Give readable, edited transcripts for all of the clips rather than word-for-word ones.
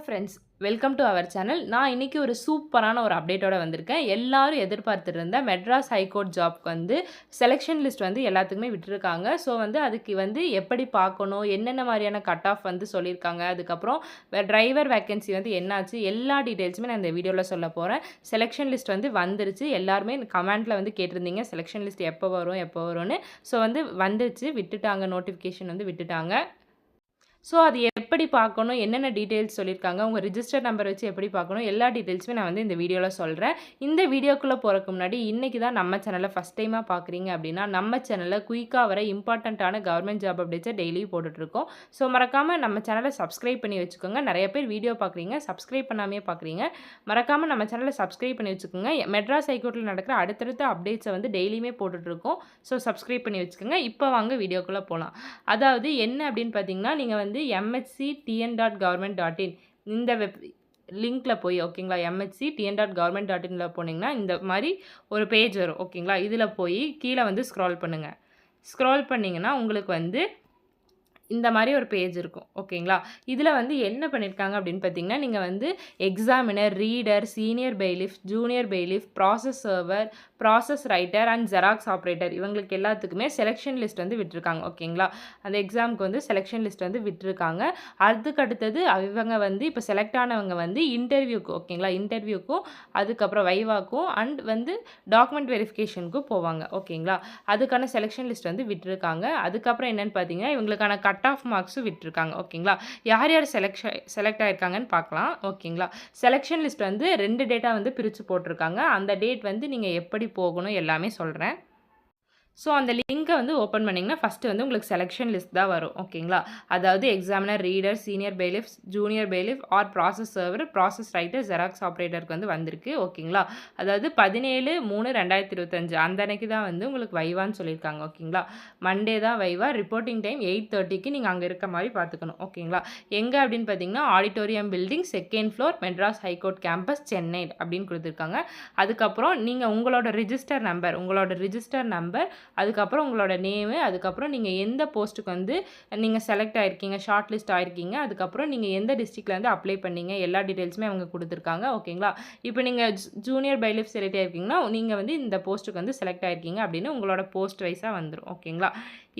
Friends, welcome to our channel. நான் இன்னைக்கு ஒரு சூப்பரான ஒரு அப்டேட்டோட வந்திருக்கேன். எல்லாரும் எதிர்பார்த்துட்டு இருந்த மெட்ராஸ் ஹைகோர்ட் ஜாப்க்கு வந்து செலக்ஷன் லிஸ்ட் வந்து எல்லாத்துக்குமே விட்டுருக்காங்க. ஸோ வந்து அதுக்கு வந்து எப்படி பார்க்கணும், என்னென்ன மாதிரியான கட் ஆஃப் வந்து சொல்லியிருக்காங்க, அதுக்கப்புறம் டிரைவர் வேக்கன்சி வந்து என்னாச்சு, எல்லா டீட்டெயில்ஸுமே நான் இந்த வீடியோவில் சொல்ல போகிறேன். செலக்ஷன் லிஸ்ட் வந்து வந்துருச்சு. எல்லாருமே கமெண்ட்டில் வந்து கேட்டிருந்தீங்க செலக்ஷன் லிஸ்ட் எப்போ வரும் எப்போ வரும்னு. ஸோ வந்து வந்துருச்சு, விட்டுட்டாங்க, நோட்டிஃபிகேஷன் வந்து விட்டுட்டாங்க. ஸோ அது எப்படி பார்க்கணும், என்னென்ன டீட்டெயில்ஸ் சொல்லியிருக்காங்க, உங்கள் ரிஜிஸ்டர் நம்பர் வச்சு எப்படி பார்க்கணும், எல்லா டீட்டெயில்ஸுமே நான் வந்து இந்த வீடியோவில் சொல்கிறேன். இந்த வீடியோக்குள்ளே போகிறதுக்கு முன்னாடி இன்றைக்கி தான் நம்ம சேனலை ஃபஸ்ட் டைமாக பார்க்குறீங்க அப்படின்னா, நம்ம சேனலில் குயிக்காக வர இம்பார்ட்டண்ட்டான கவர்மெண்ட் ஜாப் அப்டேட்ஸை டெய்லியும் போட்டுட்ருக்கோம். ஸோ மறக்காமல் நம்ம சேனலை சப்ஸ்கிரைப் பண்ணி வச்சுக்கோங்க. நிறைய பேர் வீடியோ பார்க்குறீங்க, சப்ஸ்கிரைப் பண்ணாமே பார்க்குறீங்க. மறக்காமல் நம்ம சேனலை சப்ஸ்கிரைப் பண்ணி வச்சுக்கோங்க. மெட்ராஸ் ஹைகோர்ட்டில் நடக்கிற அடுத்தடுத்த அப்டேட்ஸை வந்து டெய்லியுமே போட்டுட்ருக்கோம். ஸோ சப்ஸ்கிரைப் பண்ணி வச்சுக்கோங்க. இப்போ வாங்க வீடியோக்குள்ளே போகலாம். அதாவது என்ன அப்படின்னு பார்த்தீங்கன்னா, நீங்கள் வந்து mhctn.government.in இந்த லிங்க்ல போய் ஓகேங்களா, mhctn.government.inல போனீங்கன்னா இந்த மாதிரி ஒரு பேஜ் வரும் ஓகேங்களா. இதில் போய் கீழே வந்து ஸ்க்ரால் பண்ணுங்கள். ஸ்க்ரால் பண்ணிங்கன்னா உங்களுக்கு வந்து இந்த மாதிரி ஒரு பேஜ் இருக்கும் ஓகேங்களா. இதில் வந்து என்ன பண்ணியிருக்காங்க அப்படின்னு பார்த்தீங்கன்னா, நீங்கள் வந்து examiner, reader, senior bailiff, junior bailiff, process server, process writer and xerox operator இவங்களுக்கு எல்லாத்துக்குமே செலெக்ஷன் லிஸ்ட் வந்து விட்டுருக்காங்க ஓகேங்களா. அந்த எக்ஸாமுக்கு வந்து செலெக்ஷன் லிஸ்ட் வந்து விட்டுருக்காங்க. அதுக்கு அடுத்தது இவங்க வந்து இப்போ செலக்ட் ஆனவங்க வந்து இன்டர்வியூக்கு ஓகேங்களா, இன்டர்வியூக்கும் அதுக்கப்புறம் வைவாக்கும் அண்ட் வந்து டாக்குமெண்ட் வெரிஃபிகேஷனுக்கும் போவாங்க ஓகேங்களா. அதுக்கான செலெக்ஷன் லிஸ்ட் வந்து விட்டுருக்காங்க. அதுக்கப்புறம் என்னென்னு பார்த்தீங்கன்னா, இவங்களுக்கான கட் ஆஃப் மார்க்ஸும் விட்டுருக்காங்க ஓகேங்களா. யார் யார் செலக்ட் ஆகிருக்காங்கன்னு பார்க்கலாம் ஓகேங்களா. செலெக்ஷன் லிஸ்ட் வந்து 2 டேட்டாக வந்து பிரித்து போட்டிருக்காங்க. அந்த டேட் வந்து நீங்கள் எப்படி போகணும் எல்லாமே சொல்கிறேன். ஸோ அந்த லிங்கை வந்து ஓப்பன் பண்ணிங்கன்னா ஃபஸ்ட்டு வந்து உங்களுக்கு செலெக்ஷன் லிஸ்ட் தான் வரும் ஓகேங்களா. அதாவது examiner, reader, senior bailiff, junior bailiff or process server, process writer, xerox ஆப்ரேட்டருக்கு வந்து வந்திருக்கு ஓகேங்களா. அதாவது 17/3/2025 அந்த அன்னைக்கு தான் வந்து உங்களுக்கு வைவான்னு சொல்லியிருக்காங்க ஓகேங்களா. மண்டே தான் வைவா. ரிப்போர்ட்டிங் டைம் 8:30க்கு நீங்கள் அங்கே இருக்க மாதிரி பார்த்துக்கணும் ஓகேங்களா. எங்கே அப்படின்னு பார்த்தீங்கன்னா, auditorium building, 2nd floor, Madras high court campus, Chennai அப்படின்னு கொடுத்துருக்காங்க. அதுக்கப்புறம் நீங்கள் உங்களோட ரிஜிஸ்டர் நம்பர் அதுக்கப்புறம் உங்களோட நேமு, அதுக்கப்புறம் நீங்கள் எந்த போஸ்ட்டுக்கு வந்து நீங்கள் செலக்ட் ஆகிருக்கீங்க, ஷார்ட் லிஸ்ட் ஆகிருக்கீங்க, அதுக்கப்புறம் நீங்கள் எந்த டிஸ்ட்ரிக்டில் வந்து அப்ளை பண்ணீங்க, எல்லா டீட்டெயில்ஸுமே அவங்க கொடுத்துருக்காங்க ஓகேங்களா. இப்போ நீங்கள் ஜூனியர் பைலிஃப் செலக்ட் ஆகிருக்கீங்கன்னா நீங்கள் வந்து இந்த போஸ்ட்டுக்கு வந்து செலக்ட் ஆகிருக்கீங்க அப்படின்னு உங்களோட போஸ்ட் வைஸாக வந்துடும் ஓகேங்களா.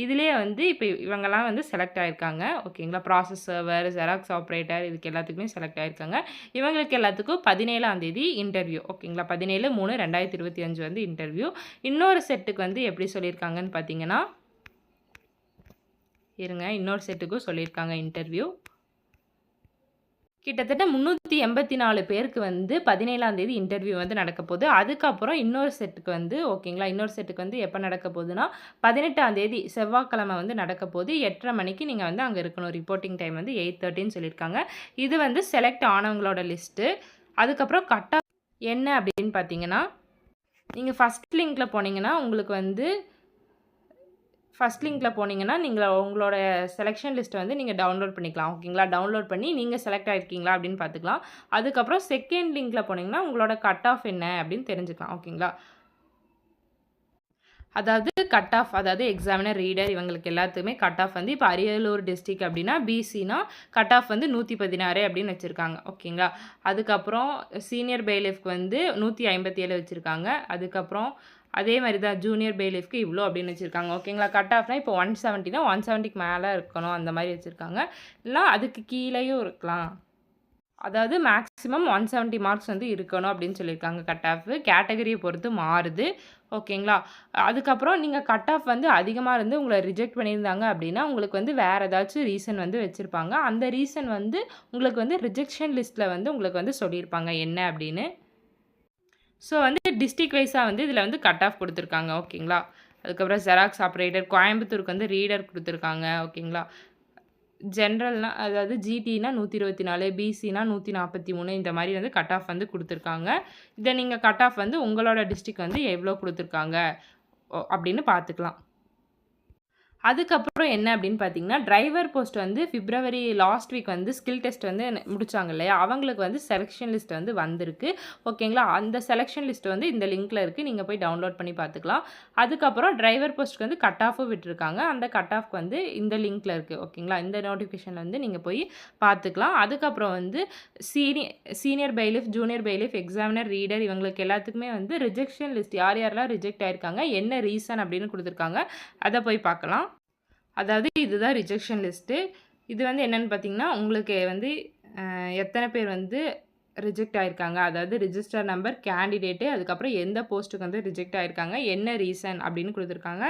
இதுலேயே வந்து இப்போ இவங்கெல்லாம் வந்து செலக்ட் ஆகிருக்காங்க ஓகேங்களா. ப்ராசஸ் சர்வர், ஜெராக்ஸ் ஆப்ரேட்டர் இதுக்கு எல்லாத்துக்குமே செலக்ட் ஆகிருக்காங்க. இவங்களுக்கு எல்லாத்துக்கும் 17ஆம் தேதி இன்டர்வியூ ஓகேங்களா. 17/3/2025 வந்து இன்டர்வியூ. இன்னொரு செட்டுக்கு வந்து எப்படி சொல்லியிருக்காங்கன்னு பார்த்தீங்கன்னா, இன்னொரு செட்டுக்கும் சொல்லியிருக்காங்க இன்டர்வியூ. கிட்டத்தட்ட 384 பேருக்கு வந்து 17ஆம் தேதி இன்டர்வியூ வந்து நடக்க போகுது. அதுக்கப்புறம் இன்னொரு செட்டுக்கு வந்து ஓகேங்களா, இன்னொரு செட்டுக்கு வந்து எப்போ நடக்க போகுதுன்னா 18ஆம் தேதி செவ்வாய்க்கிழமை வந்து நடக்க போகுது. 8:30 மணிக்கு நீங்கள் வந்து அங்கே இருக்கணும். ரிப்போர்ட்டிங் டைம் வந்து 8:30ன்னு சொல்லியிருக்காங்க. இது வந்து செலக்ட் ஆனவங்களோட லிஸ்ட்டு. அதுக்கப்புறம் கட் ஆஃப் என்ன அப்படின்னு பார்த்தீங்கன்னா, நீங்கள் ஃபஸ்ட் லிங்க்கில் போனீங்கன்னா உங்களுக்கு வந்து நீங்கள் உங்களோட செலெக்ஷன் லிஸ்ட்டை வந்து நீங்கள் டவுன்லோட் பண்ணிக்கலாம் ஓகேங்களா. டவுன்லோட் பண்ணி நீங்கள் செலக்ட் ஆகிருக்கீங்களா அப்படின்னு பார்த்துக்கலாம். அதுக்கப்புறம் 2nd லிங்க்கில் போனீங்கன்னா உங்களோட கட் ஆஃப் என்ன அப்படின்னு தெரிஞ்சுக்கலாம் ஓகேங்களா. அதாவது எக்ஸாமினர், ரீடர் இவங்களுக்கு எல்லாத்துக்குமே கட் ஆஃப் வந்து இப்போ அரியலூர் டிஸ்ட்ரிக்ட் அப்படின்னா பிசினா கட் ஆஃப் வந்து 116 அப்படின்னு வச்சுருக்காங்க ஓகேங்களா. அதுக்கப்புறம் சீனியர் பெய்லிஃப்க்கு வந்து 157 வச்சுருக்காங்க. அதுக்கப்புறம் அதே மாதிரி தான் ஜூனியர் பெய்லிஃப்க்கு இவ்வளோ அப்படின்னு வச்சுருக்காங்க ஓகேங்களா. கட் ஆஃப்னா இப்போ 170னா 170க்கு மேலே இருக்கணும் அந்த மாதிரி வச்சுருக்காங்க. இல்லை அதுக்கு கீழேயும் இருக்கலாம். அதாவது மேக்ஸிமம் 170 மார்க்ஸ் வந்து இருக்கணும் அப்படின்னு சொல்லியிருக்காங்க. கட் ஆஃப் கேட்டகரியை பொறுத்து மாறுது ஓகேங்களா. அதுக்கப்புறம் நீங்கள் கட் ஆஃப் வந்து அதிகமாக இருந்து உங்களை ரிஜெக்ட் பண்ணியிருந்தாங்க அப்படின்னா உங்களுக்கு வந்து வேறு ஏதாச்சும் ரீசன் வந்து வச்சுருப்பாங்க. அந்த ரீசன் வந்து உங்களுக்கு வந்து ரிஜெக்ஷன் லிஸ்ட்டில் வந்து உங்களுக்கு வந்து சொல்லியிருப்பாங்க என்ன அப்படின்னு. ஸோ வந்து டிஸ்ட்ரிக்ட் வைஸாக வந்து இதில் வந்து கட் ஆஃப் கொடுத்துருக்காங்க ஓகேங்களா. அதுக்கப்புறம் ஜெராக்ஸ் ஆப்ரேட்டர் கோயம்புத்தூருக்கு வந்து ரீடர் கொடுத்துருக்காங்க ஓகேங்களா. ஜென்ரல்னால் அதாவது ஜிடினா 124, பிசினா 143 இந்த மாதிரி வந்து கட் ஆஃப் வந்து கொடுத்துருக்காங்க. இதை நீங்கள் கட் ஆஃப் வந்து உங்களோட டிஸ்ட்ரிக்ட் வந்து எவ்வளோ கொடுத்துருக்காங்க அப்படின்னு பார்த்துக்கலாம். அதுக்கப்புறம் என்ன அப்படின்னு பார்த்தீங்கன்னா, டிரைவர் போஸ்ட் வந்து பிப்ரவரி லாஸ்ட் வீக் வந்து ஸ்கில் டெஸ்ட் வந்து முடிச்சாங்க இல்லையா? அவங்களுக்கு வந்து செலக்ஷன் லிஸ்ட் வந்து வந்திருக்கு. ஓகேங்களா? அந்த செலக்ஷன் லிஸ்ட் வந்து இந்த லிங்க்ல இருக்கு. நீங்க போய் டவுன்லோட் பண்ணி பார்த்துக்கலாம். அதுக்கப்புறம் டிரைவர் போஸ்ட்க்கு வந்து கட் ஆஃபும் விட்டுருக்காங்க. அந்த கட் ஆஃப்க்கு வந்து இந்த லிங்க்ல இருக்கு. ஓகேங்களா? இந்த நோட்டிஃபிகேஷன்ல வந்து நீங்க போய் பார்த்துக்கலாம். அதுக்கப்புறம் வந்து senior bailiff, junior bailiff, examiner, reader இவங்களுக்கு எல்லாத்துக்குமே வந்து ரிஜெக்ஷன் லிஸ்ட் யார் யாரெல்லாம் ரிஜெக்ட் ஆயிருக்காங்க, என்ன ரீசன் அப்படின்னு குடுத்துருக்காங்க. அத போய் பார்க்கலாம். அதாவது இதுதான் ரிஜெக்ஷன் லிஸ்ட்டு. இது வந்து என்னன்னு பார்த்தீங்கன்னா, உங்களுக்கு வந்து எத்தன பேர் வந்து ரிஜெக்ட் ஆயிருக்காங்க. அதாவது ரிஜிஸ்டர் நம்பர், கேண்டிடேட்டு, அதுக்கப்புறம் எந்த போஸ்ட்டுக்கு வந்து ரிஜெக்ட் ஆயிருக்காங்க, என்ன ரீசன் அப்படின்னு குடுத்துருக்காங்க.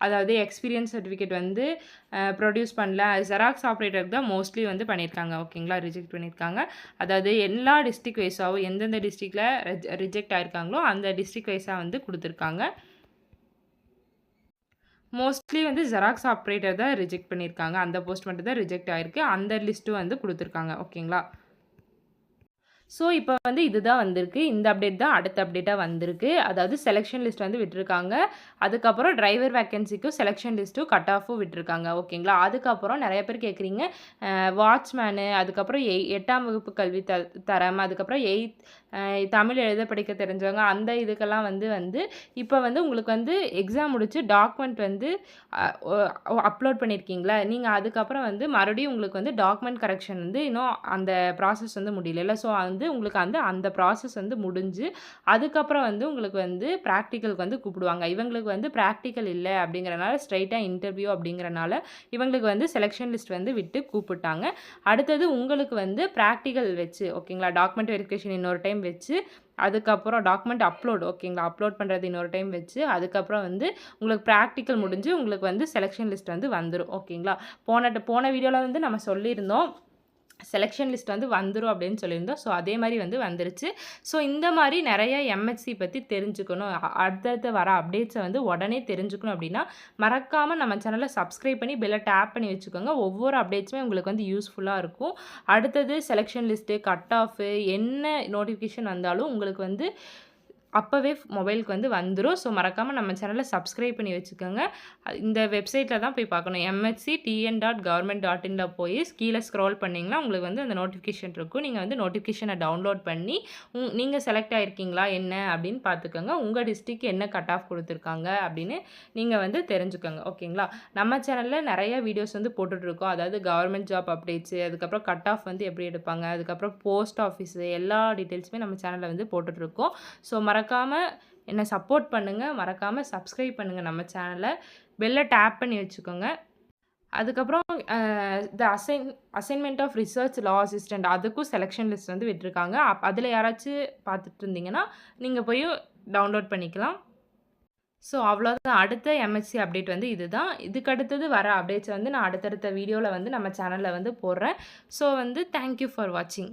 அதாவது எக்ஸ்பீரியன்ஸ் சர்டிஃபிகேட் வந்து ப்ரொடியூஸ் பண்ணல. ஜெராக்ஸ் ஆப்ரேட்டருக்கு தான் மோஸ்ட்லி வந்து பண்ணியிருக்காங்க. ஓகேங்களா? ரிஜெக்ட் பண்ணியிருக்காங்க. அதாவது எல்லா டிஸ்ட்ரிக்ட் வைஸாவும் எந்தெந்த டிஸ்ட்ரிக்ட்ல ரிஜெக்ட் ஆயிருக்காங்களோ, அந்த டிஸ்ட்ரிக்ட் வைஸா வந்து குடுத்துருக்காங்க. மோஸ்ட்லி வந்து ஜெராக்ஸ் ஆப்ரேட்டர் தான் ரிஜெக்ட் பண்ணியிருக்காங்க. அந்த போஸ்ட் மட்டும் தான் ரிஜெக்ட் ஆயிருக்கு. அந்த லிஸ்ட்டும் வந்து குடுத்துருக்காங்க. ஓகேங்களா? ஸோ, இப்போ வந்து இதுதான் வந்திருக்கு. இந்த அப்டேட் தான் அடுத்த அப்டேட்டா வந்திருக்கு. அதாவது செலக்ஷன் லிஸ்ட் வந்து விட்டுருக்காங்க. அதுக்கப்புறம் டிரைவர் வேக்கன்சிக்கும் செலக்ஷன் லிஸ்ட்டும் கட் ஆஃபும் விட்டுருக்காங்க. ஓகேங்களா? அதுக்கப்புறம் நெறைய பேர் கேட்குறீங்க, வாட்ச்மேனு, அதுக்கப்புறம் 8ஆம் வகுப்பு கல்வி தரம், அதுக்கப்புறம் தமிழ் எழுத படிக்க தெரிஞ்சவங்க, அந்த இதுக்கெல்லாம் வந்து இப்போ வந்து உங்களுக்கு வந்து எக்ஸாம் முடிச்சு டாக்குமெண்ட் வந்து அ ஒ அப்லோட் பண்ணியிருக்கீங்களா? நீங்க அதுக்கப்புறம் வந்து மறுபடியும் உங்களுக்கு வந்து டாக்குமெண்ட் கரெக்ஷன் வந்து இன்னும் அந்த ப்ராசஸ் வந்து முடியலல்ல. ஸோ, வந்து உங்களுக்கு வந்து அந்த ப்ராசஸ் வந்து முடிஞ்சு, அதுக்கப்புறம் வந்து உங்களுக்கு வந்து பிராக்டிகலுக்கு வந்து கூப்பிடுவாங்க. இவங்களுக்கு வந்து பிராக்டிகல் இல்ல அப்படிங்கிறனால ஸ்ட்ரெயிட்டா இன்டர்வியூ அப்படிங்கிறனால, இவங்களுக்கு வந்து செலக்ஷன் லிஸ்ட் வந்து விட்டு கூப்பிட்டாங்க. அடுத்தது உங்களுக்கு வந்து பிராக்டிகல் வச்சு ஓகேங்களா? டாக்குமெண்ட் வெரிஃபிகேஷன் இன்னொரு டைம் வச்சு, அதுக்கப்புறம் டாக்குமெண்ட் அப்லோட் ஓகேங்களா? அப்லோட் பண்ணுறது இன்னொரு டைம் வச்சு, அதுக்கப்புறம் வந்து உங்களுக்கு பிராக்டிகல் முடிஞ்சு உங்களுக்கு வந்து செலக்ஷன் லிஸ்ட் வந்து வந்துரும். ஓகேங்களா? போன வீடியோல வந்து நம்ம சொல்லியிருந்தோம். செலக்ஷன் லிஸ்ட் வந்து வந்துரும் அப்படின்னு சொல்லியிருந்தோம். ஸோ, அதே மாரி வந்து வந்துருச்சு. ஸோ, இந்த மாரி நெறைய எம்ஹெச்சி பத்தி தெரிஞ்சுக்கணும். அடுத்தடுத்து வர அப்டேட்ஸ வந்து உடனே தெரிஞ்சுக்கணும் அப்படின்னா, மறக்காம நம்ம சேனல சப்ஸ்கிரைப் பண்ணி பெல்ல டேப் பண்ணி வச்சுக்கோங்க. ஒவ்வொரு அப்டேட்ஸுமே உங்களுக்கு வந்து யூஸ்ஃபுல்லா இருக்கும். அடுத்தது செலக்ஷன் லிஸ்ட்டு, கட் ஆஃபு என்ன நோட்டிஃபிகேஷன் வந்தாலும் உங்களுக்கு வந்து அப்பவே மொபைலுக்கு வந்து வந்துரும். ஸோ, மறக்காம நம்ம சேனல சப்ஸ்கிரைப் பண்ணி வச்சுக்கோங்க. இந்த வெப்சைட்ல தான் போய் பார்க்கணும். mhc.tn.government.inல போய் கீழ ஸ்க்ரால் பண்ணீங்கன்னா, உங்களுக்கு வந்து அந்த நோட்டிஃபிகேஷன் இருக்கும். நீங்க வந்து நோட்டிஃபிகேஷன டவுன்லோட் பண்ணி, நீங்க செலக்ட் ஆயிருக்கீங்களா என்ன அப்படின்னு பார்த்துக்கோங்க. உங்க டிஸ்ட்ரிக்ட்க்கு என்ன கட் ஆஃப் குடுத்துருக்காங்க அப்படின்னு நீங்க வந்து தெரிஞ்சுக்கோங்க. ஓகேங்களா? நம்ம சேனல்ல நெறைய வீடியோஸ் வந்து போட்டுட்ருக்கோம். அதாவது கவர்மெண்ட் ஜாப் அப்டேட்ஸு, அதுக்கப்புறம் கட் ஆஃப் வந்து எப்படி எடுப்பாங்க, அதுக்கப்புறம் போஸ்ட் ஆஃபீஸு எல்லா டீட்டெயில்ஸுமே நம்ம சேனல்ல வந்து போட்டுட்ருக்கோம். ஸோ, மறக்காம என்ன சப்போர்ட் பண்ணுங்க. மறக்காம சப்ஸ்கிரைப் பண்ணுங்க நம்ம சேனல. பெல்ல டேப் பண்ணி வச்சுக்கோங்க. அதுக்கப்புறம் the assignment of research law assistant அதுக்கும் செலக்ஷன் லிஸ்ட் வந்து விட்டுருக்காங்க. அதில யாராச்சும் பார்த்துட்டு இருந்தீங்கன்னா, நீங்க போய் டவுன்லோட் பண்ணிக்கலாம். ஸோ, அவ்வளோதான். அடுத்த எம்ஹெச்சி அப்டேட் வந்து இதுதான். இதுக்கு அடுத்தது வர அப்டேட்ஸ வந்து நான் அடுத்தடுத்த வீடியோல வந்து நம்ம சேனல்ல வந்து போடுறேன். ஸோ, வந்து தேங்க் யூ ஃபார் வாட்சிங்.